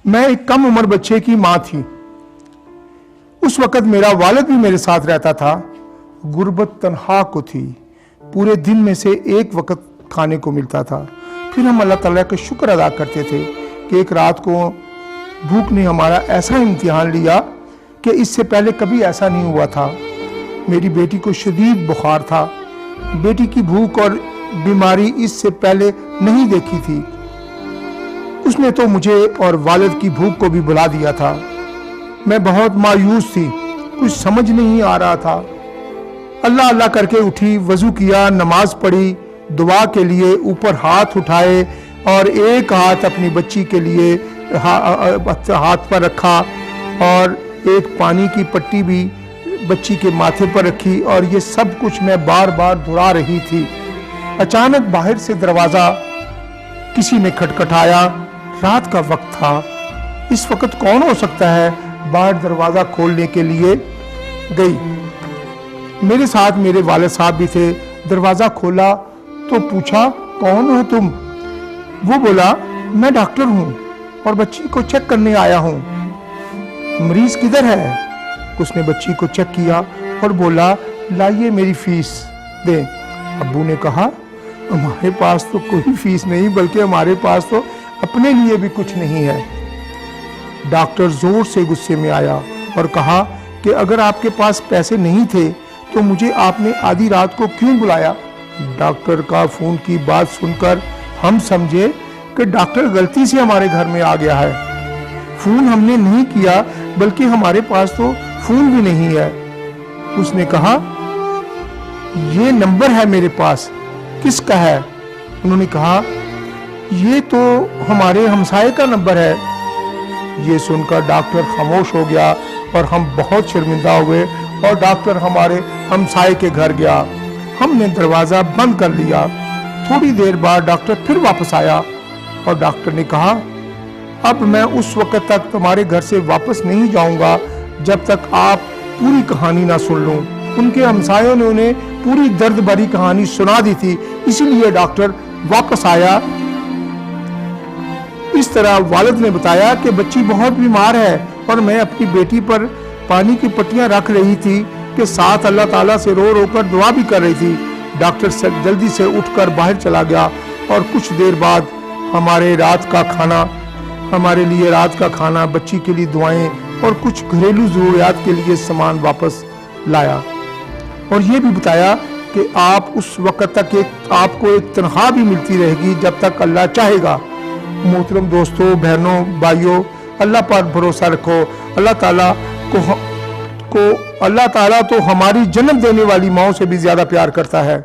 میں ایک کم عمر بچے کی ماں تھی۔ اس وقت میرا والد بھی میرے ساتھ رہتا تھا۔ غربت تنہا کو تھی، پورے دن میں سے ایک وقت کھانے کو ملتا تھا۔ پھر ہم اللہ تعالیٰ کا شکر ادا کرتے تھے کہ ایک رات کو بھوک نے ہمارا ایسا امتحان لیا کہ اس سے پہلے کبھی ایسا نہیں ہوا تھا۔ میری بیٹی کو شدید بخار تھا۔ بیٹی کی بھوک اور بیماری اس سے پہلے نہیں دیکھی تھی۔ اس نے تو مجھے اور والد کی بھوک کو بھی بلا دیا تھا۔ میں بہت مایوس تھی، کچھ سمجھ نہیں آ رہا تھا۔ اللہ اللہ کر کے اٹھی، وضو کیا، نماز پڑھی، دعا کے لیے اوپر ہاتھ اٹھائے اور ایک ہاتھ اپنی بچی کے لیے ہاتھ پر رکھا اور ایک پانی کی پٹی بھی بچی کے ماتھے پر رکھی، اور یہ سب کچھ میں بار بار دہرا رہی تھی۔ اچانک باہر سے دروازہ کسی نے کھٹکھٹایا۔ رات کا وقت تھا۔ اس وقت کون ہو سکتا ہے؟ باہر دروازہ کھولنے کے لیے گئی۔ میرے ساتھ میرے والد صاحب بھی تھے۔ دروازہ کھولا تو پوچھا، کون ہو تم؟ وہ بولا، میں ڈاکٹر ہوں اور بچی کو چیک کرنے آیا ہوں۔ مریض کدھر ہے؟ اس نے بچی کو چیک کیا اور بولا، لائیے میری فیس دیں۔ ابو نے کہا، ہمارے پاس تو کوئی فیس نہیں، بلکہ ہمارے پاس تو اپنے لیے بھی کچھ نہیں ہے۔ ڈاکٹر زور سے غصے میں آیا اور کہا کہ اگر آپ کے پاس پیسے نہیں تھے تو مجھے آپ نے آدھی رات کو کیوں بلایا؟ ڈاکٹر کا فون کی بات سن کر ہم سمجھے کہ ڈاکٹر غلطی سے ہمارے گھر میں آ گیا ہے۔ فون ہم نے نہیں کیا، بلکہ ہمارے پاس تو فون بھی نہیں ہے۔ اس نے کہا، یہ نمبر ہے میرے پاس، کس کا ہے؟ انہوں نے کہا، یہ تو ہمارے ہمسائے کا نمبر ہے۔ یہ سن کر ڈاکٹر خاموش ہو گیا اور ہم بہت شرمندہ ہوئے اور ڈاکٹر ہمارے ہمسائے کے گھر گیا۔ ہم نے دروازہ بند کر لیا۔ تھوڑی دیر بعد ڈاکٹر پھر واپس آیا اور ڈاکٹر نے کہا، اب میں اس وقت تک تمہارے گھر سے واپس نہیں جاؤں گا جب تک آپ پوری کہانی نہ سن لوں۔ ان کے ہمسایوں نے انہیں پوری درد بھری کہانی سنا دی تھی، اسی لیے ڈاکٹر واپس آیا۔ اس طرح والد نے بتایا کہ بچی بہت بیمار ہے اور میں اپنی بیٹی پر پانی کی پٹیاں رکھ رہی تھی کہ ساتھ اللہ تعالیٰ سے رو رو کر دعا بھی کر رہی تھی۔ ڈاکٹر جلدی سے اٹھ کر باہر چلا گیا اور کچھ دیر بعد ہمارے لیے رات کا کھانا، بچی کے لیے دعائیں اور کچھ گھریلو ضروریات کے لیے سامان واپس لایا، اور یہ بھی بتایا کہ آپ اس وقت تک آپ کو ایک تنخواہ بھی ملتی رہے گی جب تک اللہ چاہے گا۔ محترم دوستوں، بہنوں، بھائیوں، اللہ پر بھروسہ رکھو۔ اللہ تعالیٰ تو ہماری جنم دینے والی ماؤں سے بھی زیادہ پیار کرتا ہے۔